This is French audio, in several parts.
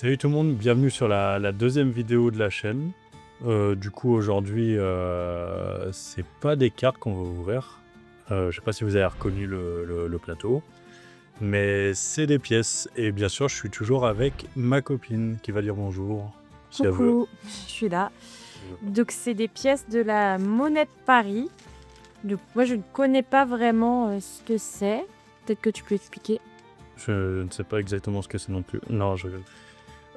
Salut tout le monde, bienvenue sur la deuxième vidéo de la chaîne. Du coup aujourd'hui c'est pas des cartes qu'on va ouvrir. Je sais pas si vous avez reconnu le plateau. Mais c'est des pièces et bien sûr je suis toujours avec ma copine qui va dire bonjour. Si elle veut. Coucou, je suis là. Donc c'est des pièces de la Monnaie de Paris. Donc moi je ne connais pas vraiment ce que c'est. Peut-être que tu peux expliquer. Je ne sais pas exactement ce que c'est non plus. Non, je rigole.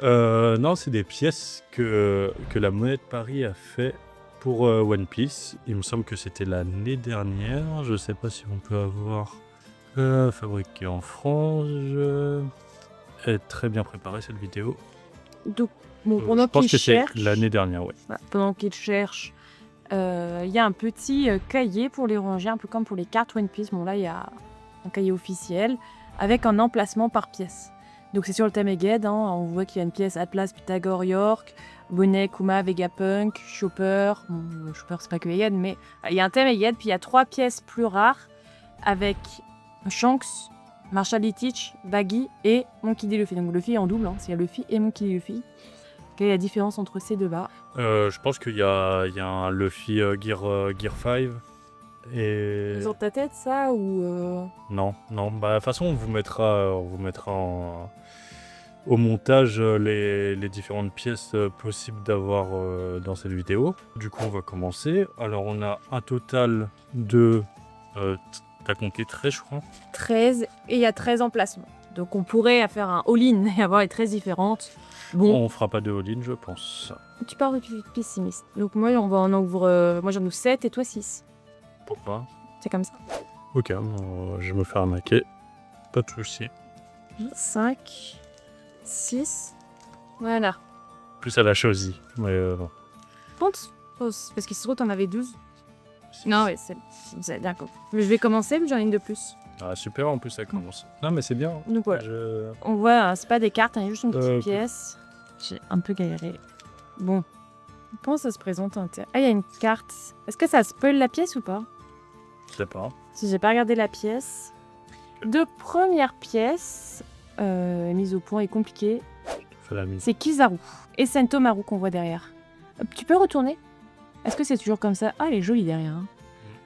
Non, c'est des pièces que la Monnaie de Paris a fait pour One Piece. Il me semble que c'était l'année dernière. Je sais pas si on peut avoir fabriqué en France. Elle est très bien préparée cette vidéo. Donc bon, Je pendant pense qu'ils que c'est cherchent, l'année dernière, ouais. voilà, pendant qu'ils cherchent, il y a un petit cahier pour les ranger, un peu comme pour les cartes One Piece. Bon là il y a un cahier officiel avec un emplacement par pièce. Donc c'est sur le thème Egghead, hein. On voit qu'il y a une pièce Atlas, Pythagore, York, Bonnet, Kuma, Vegapunk, Chopper. Bon, Chopper c'est pas que Egghead, mais il y a un thème Egghead, puis il y a 3 pièces plus rares avec Shanks, Marshall D. Teach, Baggy et Monkey D. Luffy. Donc Luffy en double, hein. C'est Luffy et Monkey D. Luffy. Quelle est la différence entre ces deux-là? Je pense qu'il y a un Luffy Gear 5. Et... Ils ont ta tête ça ou Non. Bah, de toute façon, on vous mettra au montage les différentes pièces possibles d'avoir dans cette vidéo. Du coup, on va commencer. Alors, on a un total de... t'as compté 13, je crois. 13 et il y a 13 emplacements. Donc on pourrait faire un all-in et avoir les 13 différentes. Bon, On fera pas de all-in, je pense. tu parles de pessimiste. Donc moi, moi j'en ouvre 7 et toi 6. Pourquoi? C'est comme ça. Ok, je vais me faire arnaquer. Pas de soucis. 5, 6. Voilà. Plus elle a choisi. Mais bon. Pense. Parce qu'il se trouve t'en avais 12. Non, ouais, c'est d'accord. Je vais commencer, mais j'en ai une de plus. Ah, super, en plus ça commence. Non, mais c'est bien. Donc voilà. On voit, c'est pas des cartes, hein, juste une petite Ok. pièce. J'ai un peu galéré. Bon. Comment ça se présente un Ah, il y a une carte. Est-ce que ça spoil la pièce ou pas? Je sais pas. Si j'ai pas regardé la pièce. De première pièce, mise au point et compliquée, Fais la mise. c'est Kizaru et Sentomaru qu'on voit derrière. Tu peux retourner? Est-ce que c'est toujours comme ça? Ah, elle est jolie derrière. Hein.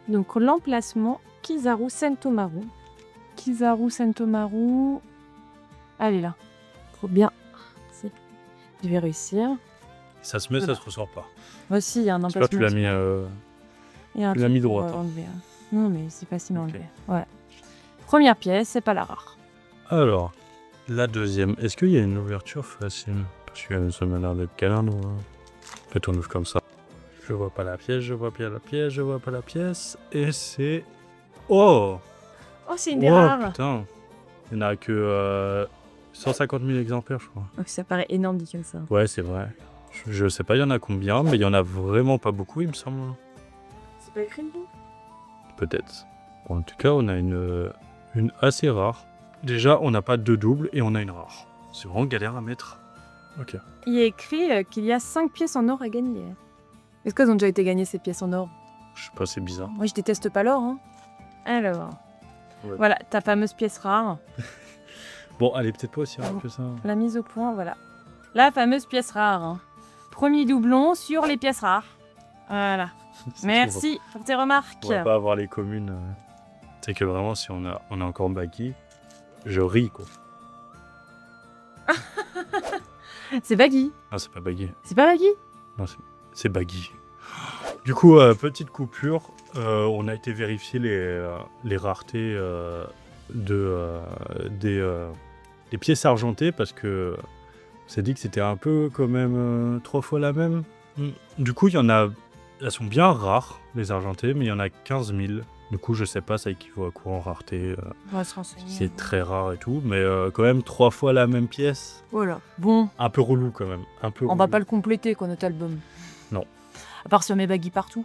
Donc l'emplacement, Kizaru Sentomaru. Kizaru Sentomaru. Elle est là. Trop bien. Je vais réussir. Ça se met, ça se ressort pas. Voici, il y a un J'espère emplacement. que tu l'as mis, Il y a un tu l'as truc mis pour, droit. Hein. enlever, hein. Non, mais c'est facile à Ok. enlever. Ouais. Première pièce, c'est pas la rare. Alors, la deuxième. Est-ce qu'il y a une ouverture facile? Parce que ça m'a l'air d'être câlin, non? Peut-être on ouvre comme ça. Je vois pas la pièce, je vois pas la pièce, je vois pas la pièce. Et c'est... Oh! Oh, c'est une des Oh, rares. putain! Il n'y en a que 150 000 exemplaires, je crois. Oh, ça paraît énorme dit comme ça. Ouais, c'est vrai. Je sais pas, il y en a combien, mais il y en a vraiment pas beaucoup, il me semble. C'est pas écrit dedans? Peut-être. En tout cas, on a une assez rare. Déjà, on n'a pas de double et on a une rare. C'est vraiment galère à mettre. Ok. Il y a écrit qu'il y a 5 pièces en or à gagner. Est-ce qu'elles ont déjà été gagnées ces pièces en or? Je sais pas, c'est bizarre. Moi, je déteste pas l'or. Hein. Alors, Ouais. voilà, ta fameuse pièce rare. Bon, elle est peut-être pas aussi rare que ça. La mise au point, voilà. La fameuse pièce rare. Hein. Premier doublon sur les pièces rares. Voilà. Merci pour tes remarques. On va pas avoir les communes. C'est que vraiment, si on a encore Baggy, je ris, quoi. C'est Baggy. Ah, c'est pas Baggy. C'est pas Baggy? Non, c'est Baggy. Du coup, petite coupure. On a été vérifier les raretés des pièces argentées parce que on s'est dit que c'était un peu quand même 3 fois la même. Du coup, il y en a... Elles sont bien rares, les argentées, mais il y en a 15 000. Du coup, je sais pas, ça équivaut à quoi en rareté. On va se renseigner. C'est très rare et tout, mais quand même 3 fois la même pièce. Voilà. Bon, Un peu relou quand même. Un peu on va pas le compléter, quoi, notre album. Non. À part si on met Baggy partout.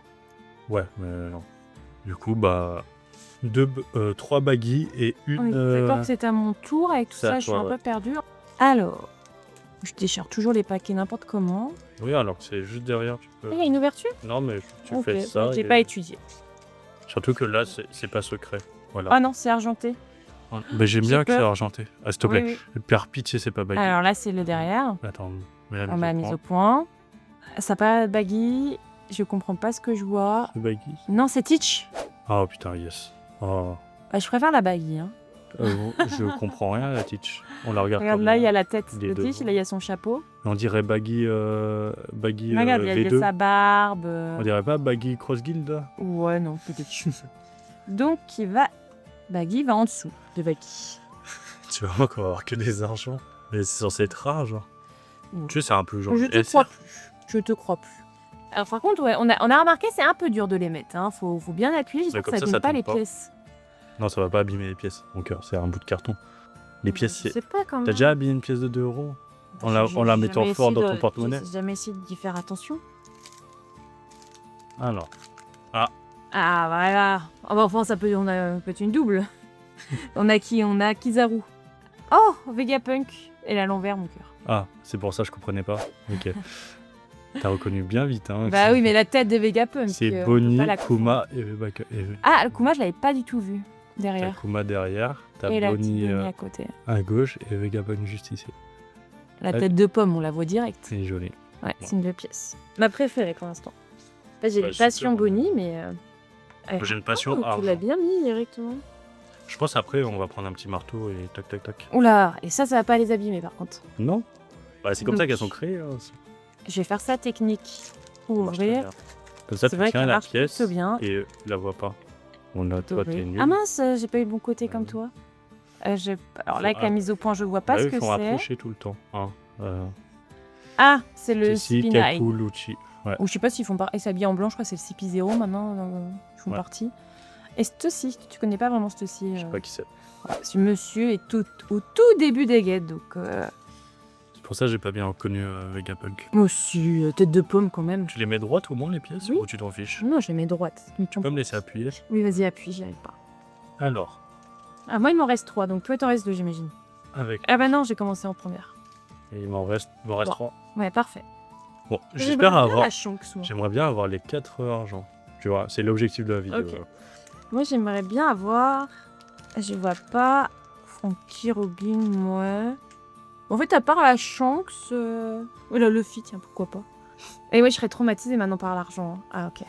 Ouais, mais non. Du coup, bah... 3 baggy et On est une... d'accord que c'est à mon tour, avec tout c'est à ça, je suis toi, un ouais. peu perdue. Alors, je déchire toujours les paquets n'importe comment. Oui, alors que c'est juste derrière, tu peux... Il y a une ouverture? Non, mais tu Ok, fais ça. j'ai et- pas étudié. Surtout que là, c'est pas secret. Voilà. Ah non, c'est argenté. Bah, j'aime J'ai bien que c'est peur. argenté. Ah, s'il te Oui, plaît. oui. Par pitié, c'est pas baggy. Alors là, c'est le derrière. Attends, mets On m'a mise au point. Ça paraît baggy. Je comprends pas ce que je vois. C'est baggy. Non, c'est Teach. Oh putain, yes. Oh. Bah, je préfère la baggy. Hein. Je comprends rien à la Teach. On la regarde Regarde, comme là, il y a la tête il est de Teach. devant. Là, il y a son chapeau. On dirait baggy, baggy Regarde, il y a V2. sa barbe. On dirait pas baggy Cross Guild là. Ouais, non, peut-être. Donc, baggy va en dessous de baggy. Tu vas voir qu'on va avoir que des argents. Mais c'est censé être rare, genre. Ouais. Tu sais, c'est un peu genre. Je te crois plus. Je te crois plus. Alors, par contre, ouais, on a remarqué, c'est un peu dur de les mettre. Hein. Faut bien appuyer. J'espère que comme ça ça abîme pas tombe les pas. pièces. Non, ça va pas abîmer les pièces. Mon cœur, c'est un bout de carton. Les pièces, Je c'est. sais pas quand même. T'as déjà abîmé une pièce de 2 euros en la mettant fort dans ton porte-monnaie? J'ai jamais essayé d'y faire attention. Alors. Ah, voilà. Ah bah, enfin, on a peut-être une double. On a qui? On a Kizaru. Oh, Vegapunk. Elle est à l'envers, mon cœur. Ah, c'est pour ça que je comprenais pas. Ok. T'as reconnu bien vite, hein. Bah oui, mais la tête de Vegapunk. C'est on peut Bonnie, pas la Kuma et Ah, le Kuma, je l'avais pas du tout vu. T'as Derrière. Kuma derrière, t'as Et la petite Bonnie Bonnie à côté. à gauche et Vegapunk juste ici. La Ah. tête de pomme, on la voit direct. C'est joli. Ouais, c'est une belle pièce. Ma préférée pour l'instant. J'ai Bah, une passion super. Bonnie, mais. J'ai une passion Tu l'as argent. bien mis directement. Je pense après on va prendre un petit marteau et tac tac tac. Oula, et ça va pas les abîmer par contre. Non. Bah, c'est comme ça Donc. qu'elles sont créées. Hein. Je vais faire ça technique. Pour Moi, je ouvrir. préfère. Comme ça, C'est tu vrai tiens qu'elle la marche pièce plutôt bien. et tu la vois pas. On a toi, t'es nul. Ah mince, j'ai pas eu le bon côté comme Ouais. toi. Alors là, avec la Ah. mise au point, je vois pas Bah, ce eux, que font c'est. rapprocher tout le temps. Hein. Ah, c'est le Ici, Spinai. Kaku, Lucci. Ouais. Ou je sais pas s'ils font partie. Et s'habillent en blanc, je crois que c'est le CP0 maintenant. Ils font Ouais. partie. Et ceci, tu connais pas vraiment ceci. Je sais pas qui c'est. Ce monsieur est au tout début des guettes, donc. C'est pour ça que j'ai pas bien reconnu Vegapunk. Monsieur, tête de pomme quand même. Tu les mets droites au moins les pièces Oui. ou tu t'en fiches? Non, je les mets droite. Tu peux me laisser appuyer? Oui, vas-y, appuie, j'y arrive pas. Alors, Ah, moi, il m'en reste 3, donc toi, il t'en reste 2, j'imagine. avec. Ah bah non, j'ai commencé en première. Et il m'en reste Bon. 3. Ouais, parfait. Bon, J'aimerais j'espère bien avoir. la chonks, moi. J'aimerais bien avoir les 4 argent. Tu vois, c'est l'objectif de la vidéo. Ok. Moi, j'aimerais bien avoir. Je vois pas. Frankie, Robin, ouais. En fait, à part la Shanks. Oh, la Luffy, tiens, pourquoi pas. Et moi, je serais traumatisée maintenant par l'argent. Ah, ok.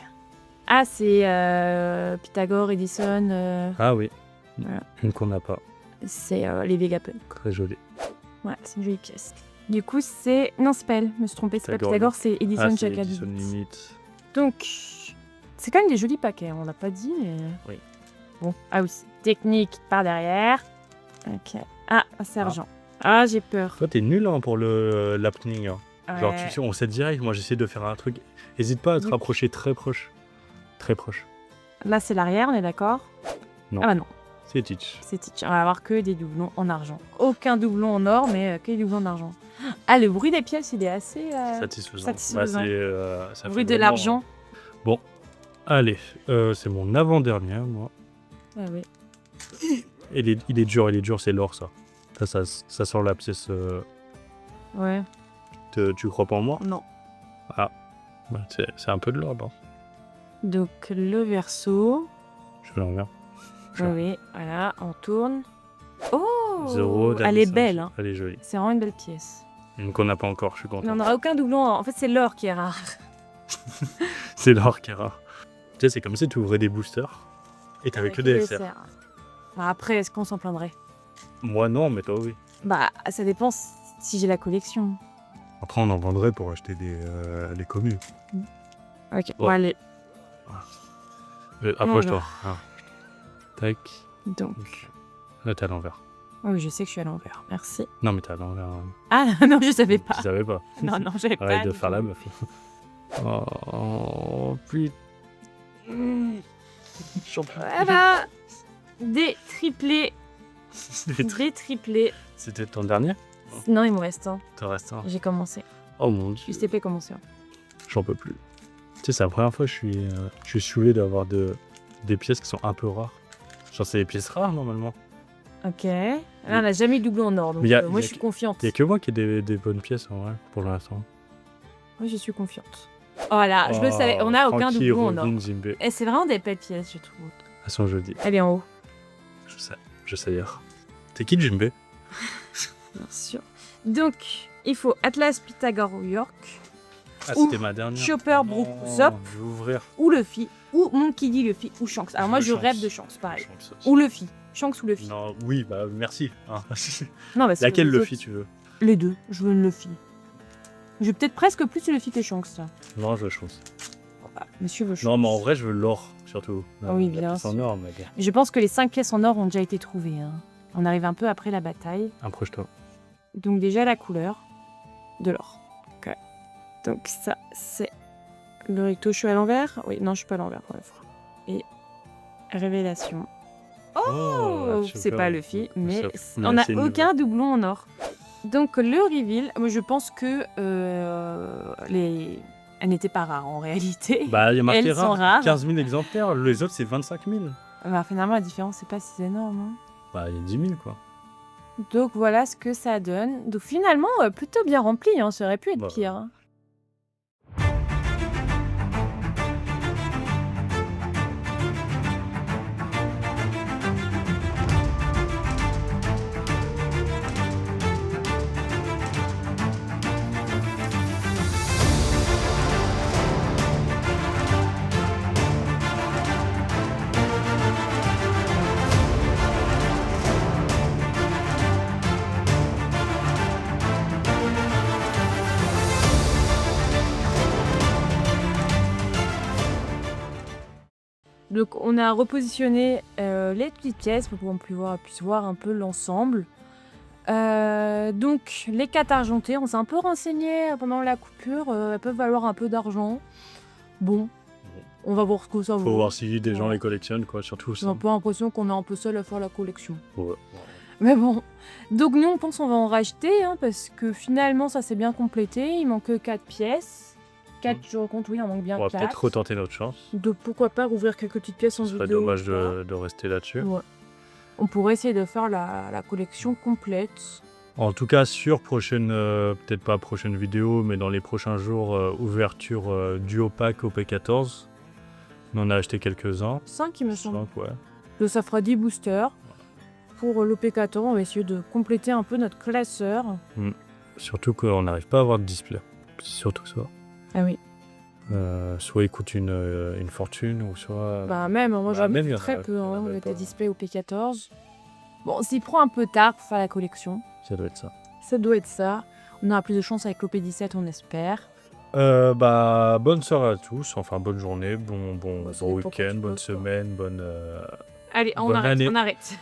Ah, c'est Pythagore, Edison. Ah oui. Voilà. Une qu'on n'a pas. C'est les Vegapunk. Très jolie. Ouais, c'est une jolie pièce. Du coup, c'est. Non, c'est pas elle, je me suis trompée, c'est pas Pythagore. Pythagore, c'est Edison Ah, c'est Jacquard. Edison Limit. Donc, c'est quand même des jolis paquets, on l'a pas dit, mais. Oui. Bon, ah oui, c'est technique par derrière. Ok. Ah, c'est argent. Ah, j'ai peur. Toi, t'es nul hein, pour le l'apning. Hein. Genre, Ouais. tu sais, on sait direct. Moi, j'essaie de faire un truc. Hésite pas à te Oui. rapprocher très proche. Très proche. Là, c'est l'arrière, on est d'accord? Non. Ah bah non, C'est Teach. c'est Teach. On va avoir que des doublons en argent. Aucun doublon en or, mais que des doublons en argent. Ah, le bruit des pièces, il est assez. Satisfaisant. satisfaisant. Ça Le fait bruit de vraiment- l'argent. Bon, allez. C'est mon avant-dernier, moi. Ah oui. Et il est dur, c'est l'or, ça. Ça sent la pièce. Ouais, Tu crois pas en moi? non. Ouais, c'est un peu de l'or, hein. Donc, le verso. Je l'envers. Oui, oui, voilà, on tourne. Oh, Zéro, elle est belle, hein. Elle est jolie. C'est vraiment une belle pièce. Une qu'on n'a pas encore, je suis Mais content. on n'aura aucun doublon. En fait, c'est l'or qui est rare. C'est l'or qui est rare. Tu sais, c'est comme si tu ouvrais des boosters et t'avais que des SR. Bah, après, est-ce qu'on s'en plaindrait? Moi, non, mais toi, oui. Bah, ça dépend si j'ai la collection. Après, on en vendrait pour acheter les communes. Ok, bon, Ouais. allez. Approche-toi. Ah. Tac. Donc, Là, t'es à l'envers. oui, je sais que je suis à l'envers. Merci. Non, mais t'es à l'envers. Ah non, je savais pas. Tu savais pas. Non, non, j'avais pas. Arrête de du faire tout. la meuf. Oh, putain. J'en peux plus. Voilà. Des triplés. Des triplés. C'était ton dernier? Non, il me reste un. T'en restes un. J'ai commencé. Oh mon dieu. Je sais pas commencer. J'en peux plus. Tu sais, c'est la première fois que je suis saoulé d'avoir des pièces qui sont un peu rares. Genre, c'est des pièces rares normalement. Ok. Là, on n'a jamais eu de doublon en or, donc Mais y a- moi, y a je suis que- confiante. Il y a que moi qui ai des bonnes pièces en vrai, pour l'instant. Moi, je suis confiante. Voilà, je le savais. On n'a aucun Frankie, doublon en or. Robin, Zimbe. Et c'est vraiment des belles pièces, je trouve. Elles sont jolies. Elle est en haut. Je sais hier. T'es qui, Jimbe? Bien sûr. Donc, il faut Atlas, Pythagore ou York, Ah, Ou c'était ma dernière. Chopper, Brook ou Zop, Je vais ouvrir. ou Luffy, ou Monkey D. Luffy, ou Shanks. Alors moi, veux je Shanks. rêve de Shanks, pareil. Shanks aussi. Ou Luffy. Shanks ou Luffy. Non, oui, bah merci. Hein. Non, parce que Laquelle les Luffy autres- tu veux? Les deux. Je veux une Luffy. Je veux peut-être presque plus Luffy que Shanks, là. Non, je veux Shanks. Ah, monsieur veut Shanks. Non, mais en vrai, je veux l'or, surtout. Ah oui, La bien pièce en sûr. or, mec. Je pense que les 5 pièces en or ont déjà été trouvées. Hein. On arrive un peu après la bataille. Approche-toi. Donc déjà la couleur de l'or. Ok. Donc ça, c'est le recto. Je suis à l'envers? Oui, non, je suis pas à l'envers pour la fois. Et révélation. Oh, la c'est Chopper. pas Luffy, mais Mais on n'a c'est une aucun doublon en or. Donc le reveal, moi je pense que elles n'étaient pas rares en réalité. Bah, il y a marqué Elles sont rare. rares. 15 000 exemplaires. Les autres, c'est 25 000. Bah, finalement la différence c'est pas si énorme. Hein. Bah, il y a 10 000, quoi. Donc voilà ce que ça donne. Donc finalement plutôt bien rempli, hein. Ça aurait pu être Bah, pire. Hein. Donc on a repositionné les petites pièces pour qu'on puisse voir un peu l'ensemble. Donc les 4 argentées, on s'est un peu renseigné pendant la coupure, elles peuvent valoir un peu d'argent. Bon, on va voir ce que ça vaut. Faut voir si des gens Ouais. les collectionnent, quoi. Surtout J'ai ça. un peu l'impression qu'on est un peu seul à faire la collection. Ouais. Mais bon, donc nous on pense qu'on va en racheter, hein, parce que finalement ça s'est bien complété, il manque 4 pièces. 4, je recompte, oui, il en manque bien On va 4. peut-être retenter notre chance. Donc pourquoi pas rouvrir quelques petites pièces en Ce serait vidéo. dommage ou pas. de rester là-dessus. Ouais. On pourrait essayer de faire la collection complète. En tout cas, sur prochaine, peut-être pas prochaine vidéo, mais dans les prochains jours, ouverture duo pack OP14. On en a acheté quelques-uns. 5 il me semble. 5, ouais. Donc ça fera 10 boosters. Pour l'OP14, on va essayer de compléter un peu notre classeur. Surtout qu'on n'arrive pas à avoir de display. C'est surtout ça. Ah oui. Soit il coûte une fortune, ou soit... Bah même, moi Bah, j'en même, il y en a- très peu, il y en a hein, même avec pas. la display OP14. Bon, s'il prend un peu tard pour faire la collection. Ça doit être ça. Ça doit être ça. On aura plus de chance avec l'OP17, on espère. Bah, bonne soirée à tous, enfin bonne journée, bon ça dépend quand week-end, tu bonne bosses, quoi. semaine, bonne... Allez, on Bonne arrête, année. on arrête.